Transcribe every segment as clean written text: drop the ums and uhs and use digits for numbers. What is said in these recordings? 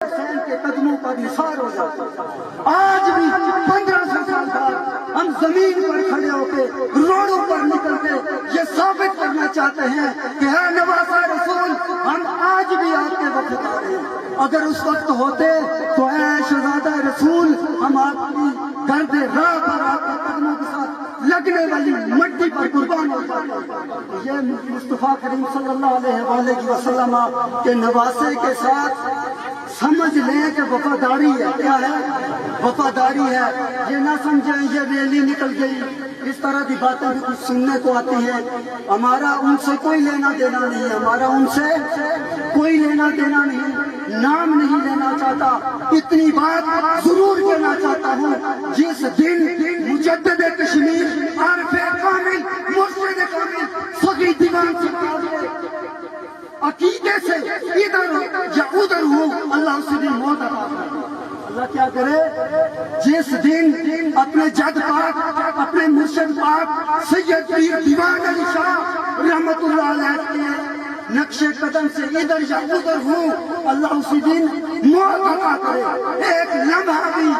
حسین کے قدموں پر نثار ہو جاتے ہیں۔ آج بھی 1500 سال بعد ہم زمین پر کھڑے ہو کے روڈوں پر نکل کے یہ ثابت کرنا چاہتے ہیں کہ ہے نواسہ رسول، ہم آج بھی آپ کے وفادار ہیں۔ اگر اس وقت ہوتے تو اے شہزادہ رسول، ہم آپ کی گرد راہ پر آپ کے قدموں کے ساتھ لگنے والی مٹی پر قربان ہو جاتے۔ یہ مصطفیٰ کریم صلی اللہ علیہ وآلہ وسلم کے نواسے کے ساتھ سمجھ لیں کہ وفاداری ہے۔ کیا ہے؟ وفاداری ہے۔ یہ نہ سمجھیں یہ ریلی نکل گئی، اس طرح کی باتیں بھی کچھ سننے کو آتی ہیں۔ ہمارا ان سے کوئی لینا دینا نہیں ہے، ہمارا ان سے کوئی لینا دینا نہیں، نام نہیں لینا چاہتا۔ اتنی بات ضرور کہنا چاہتا ہوں، جس دن مجدد کشمیر، عارف کامل، مرشد کامل، فقی دیوان سرکار کے عقیدے سے ادھر یا ادھر ہو، اللہ اسی دن موت عطا کرے۔ اللہ کیا کرے؟ جس دن اپنے جد پاک، اپنے مرشد پاک سید پیر دیوان علی شاہ رحمت اللہ علیہ کے نقش قدم سے ادھر یا ادھر ہوں، اللہ اسی دن موت عطا کرے۔ ایک لمحہ بھی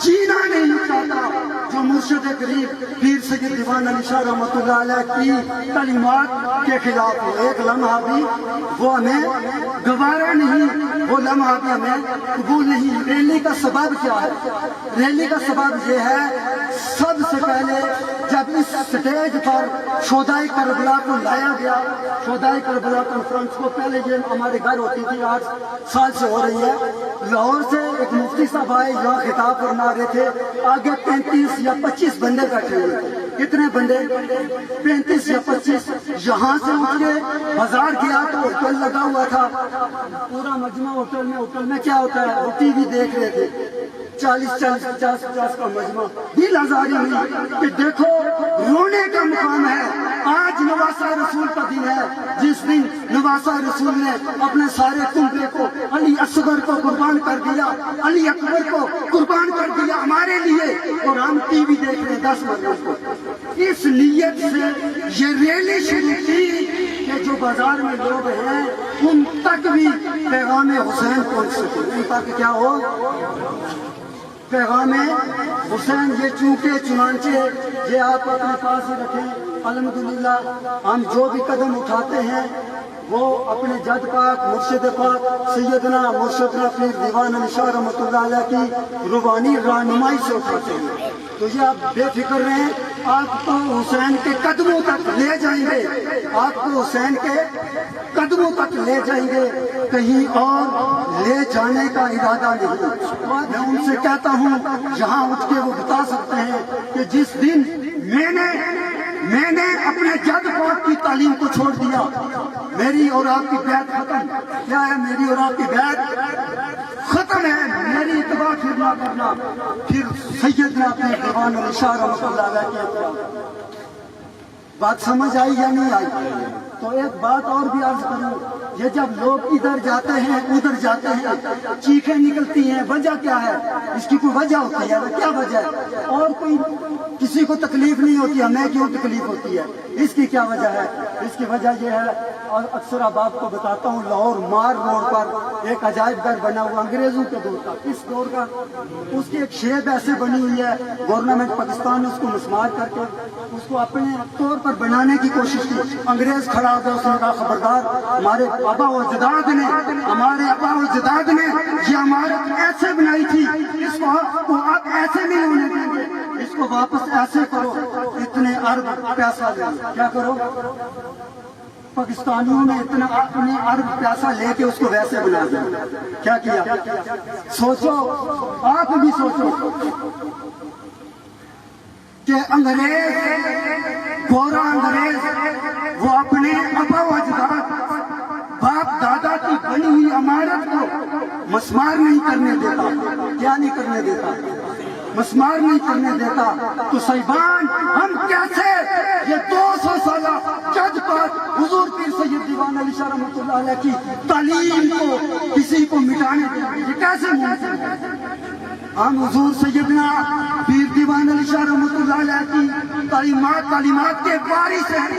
جینا نہیں چاہتا جو مرشد کریم پیر سید دیوان علی شاہ رحمت اللہ علیہ کی تعلیمات کے خلاف ہو، ایک لمحہ بھی وہ ہمیں گوارا نہیں، وہ لمحہ بھی ہمیں قبول نہیں۔ ریلی کا سبب کیا ہے؟ ریلی کا سبب یہ ہے، سب سے پہلے جب اس سٹیج پر شہدائے کربلا کو لایا گیا، شہدائے کربلا کانفرنس کو، پہلے یہ ہمارے گھر ہوتی تھی، 8 سال سے ہو رہی ہے، لاہور سے ایک مفتی صاحب آئے، یہاں خطاب فرما رہے تھے، آگے 33 یا 25 بندے بیٹھے ہوئے تھے۔ کتنے بندے؟ 35 یا 25۔ یہاں سے اٹھ کے بازار گیا تو ہوٹل لگا ہوا تھا، پورا مجمع ہوٹل میں کیا ہوتا ہے، وہ ٹی وی دیکھ رہے تھے، 40 50 کا مجمع۔ دل آزاری ہوئی کہ دیکھو رونے کا مقام ہے۔ آج نواسہ رسول کا دن ہے، جس دن نواسہ رسول نے اپنے سارے کنبے کو، علی اصغر کو قربان کر دیا، علی اکبر کو قربان کر دیا ہمارے لیے، اور ہم ٹی وی دیکھ رہے ہیں 10 مروں کو۔ اس نیت سے یہ ریلی شروع کی کہ جو بازار میں لوگ ہیں ان تک بھی پیغام حسین پہنچ سکے، ان تک کیا ہو، پیغام حسین۔ یہ چونکہ چنانچہ یہ آپ اپنے پاس ہی رکھیں، الحمدللہ ہم جو بھی قدم اٹھاتے ہیں وہ اپنے جد پاک، مرشد پاک سیدنا مرشدنا پیر دیوان علی شاہ رحمۃ اللہ علیہ کی روحانی رہنمائی سے اٹھاتے ہیں۔ تو یہ آپ بے فکر رہیں، آپ کو حسین کے قدموں تک لے جائیں گے، آپ کو حسین کے قدموں تک لے جائیں گے، کہیں اور لے جانے کا ارادہ نہیں۔ میں ان سے کہتا ہوں، یہاں اٹھ کے وہ بتا سکتے ہیں کہ جس دن میں نے اپنے جد پاک کی تعلیم کو چھوڑ دیا، میری اور آپ کی بیعت ختم۔ کیا ہے میری اور آپ کی بیعت؟ ختم ہے۔ میری اتباع پھر نہ کرنا، پھر سیدنا اپنے دیوان علی شاہ رحمۃ اللہ علیہ کی اتباع۔ بات سمجھ آئی یا نہیں آئی؟ تو ایک بات اور بھی عرض کروں، یہ جب لوگ ادھر جاتے ہیں ادھر جاتے ہیں، چیخیں نکلتی ہیں، وجہ کیا ہے؟ اس کی کوئی وجہ ہوتی ہے؟ کیا وجہ ہے؟ اور کوئی کسی کو تکلیف نہیں ہوتی، ہمیں کیوں تکلیف ہوتی ہے؟ اس کی کیا وجہ ہے؟ اس کی وجہ یہ ہے، اور اکثر اب آپ کو بتاتا ہوں، لاہور مار روڈ پر ایک عجائب گھر بنا ہوا انگریزوں کے دور کا، اس دور کا، اس کی ایک شیپ ایسے بنی ہوئی ہے، گورنمنٹ پاکستان نے اس کو مسمار کر کے اس کو اپنے طور پر بنانے کی کوشش کی۔ انگریز کھڑا ہو گیا، اس نے کہا خبردار، ہمارے آبا و اجداد نے یہ عمارت ایسے بنائی تھی، اس کو آپ ایسے نہیں ہونے دیں گے، اس کو واپس ایسے کرو، اتنے ارب پیسہ لے۔ کیا کرو؟ پاکستانیوں نے اپنے ارب پیسہ لے کے اس کو ویسے بنا دیا۔ کیا کیا؟ سوچو، آپ بھی سوچو کہ انگریز، گورا انگریز، وہ اپنے ابا و اجداد، باپ دادا کی بنی ہوئی عمارت کو مسمار نہیں کرنے دیتا۔ کیا نہیں کرنے دیتا؟ مسمار نہیں کرنے دیتا۔ تو صاحبان، ہم کیسے یہ 200 سالہ جد پاک حضور پیر سید دیوان علی شاہ رحمۃ اللہ علیہ کی تعلیم کو کسی کو مٹانے دیں گے؟ یہ کیسے ممکن ہے؟ ہم حضور سیدنا پیر دیوان علی شاہ رحمۃ اللہ علیہ کی تعلیمات کے وارث ہیں۔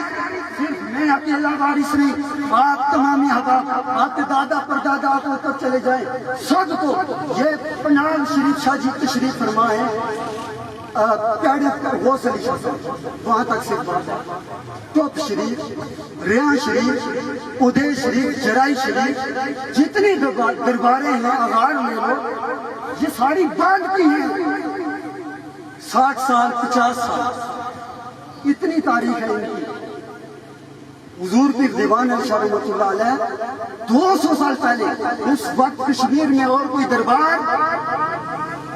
صرف میں اکیلا وارث نہیں، آپ تمامی احباب، آپ کے دادا پر دادا آپ اوپر چلے جائیں سب کو یہ پنال شریف شاہ جی تشریف فرما ہے، وہ علی شاہ صاحب وہاں تک سے بات ہے، ٹوپ شریف، ریاں شریف، ادے شریف، جرائی شریف، جتنی درباریں ہیں اغار لے لو، یہ ساری باندھ کی ہیں، 60 سال 50 سال اتنی تاریخ ہے ان کی۔ حضور پیر دیوان علی شاہ رحمۃ اللہ علیہ 200 سال پہلے اس وقت کشمیر میں اور کوئی دربار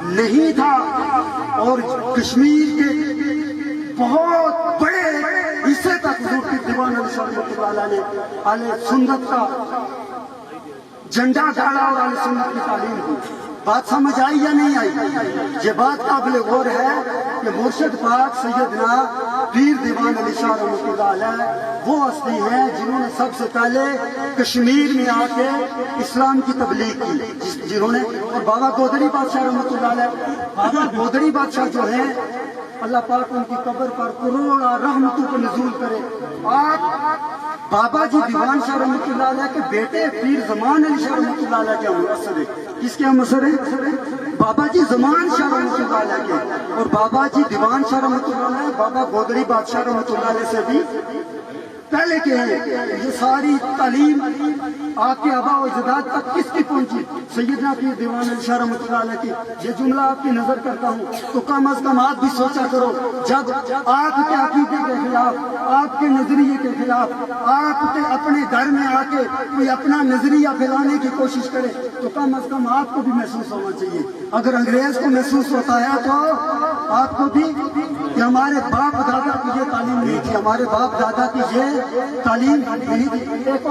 نہیں تھا، اور کشمیر کے بہت بڑے حصے تک حضور پیر دیوان علی شاہ رحمۃ اللہ علیہ نے اہل سنت کا جھنڈا گاڑا اور اہل سنت کی تعلیم دی۔ بات سمجھ آئی یا نہیں آئی؟ یہ بات قابل غور ہے کہ مرشد پاک سیدنا پیر دیوان علی شاہ رحمۃ اللہ علیہ وہ ہستی ہیں جنہوں نے سب سے پہلے کشمیر میں آ کے اسلام کی تبلیغ کی، جنہوں نے، اور بابا گودڑی بادشاہ رحمۃ اللہ علیہ، بابا گودڑی بادشاہ جو ہیں اللہ پاک ان کی قبر پر کروڑا رحمتوں کو نزول کرے۔ آپ بابا جی دیوان شاہ رحمۃ اللہ علیہ کے بیٹے پیر زمان علی شاہ رحمۃ اللہ علیہ کے ہم اثر ہے، کس کے ہم اثر ہے؟ بابا جی زمان شاہ رحمۃ اللہ علیہ کے، اور بابا جی دیوان شاہ رحمۃ اللہ علیہ بابا گودڑی بادشاہ رحمۃ اللہ علیہ سے بھی پہلے کے ہیں۔ یہ ساری تعلیم آپ کے آبا و اجداد تک کس کی پہنچی؟ سیدنا پیر دیوان علی شاہ رحمۃ اللہ علیہ کی۔ یہ جملہ آپ کی نظر کرتا ہوں تو کم از کم آپ بھی سوچا کرو، جب آپ کے عقیدے کے خلاف، آپ کے نظریے کے خلاف، آپ کے اپنے گھر میں آ کے کوئی اپنا نظریہ پھیلانے کی کوشش کرے تو کم از کم آپ کو بھی محسوس ہونا چاہیے۔ اگر انگریز کو محسوس ہوتا ہے تو آپ کو بھی، کہ ہمارے باپ دادا کی یہ تعلیم نہیں تھی، ہمارے باپ دادا کی یہ تعلیم نہیں تھی۔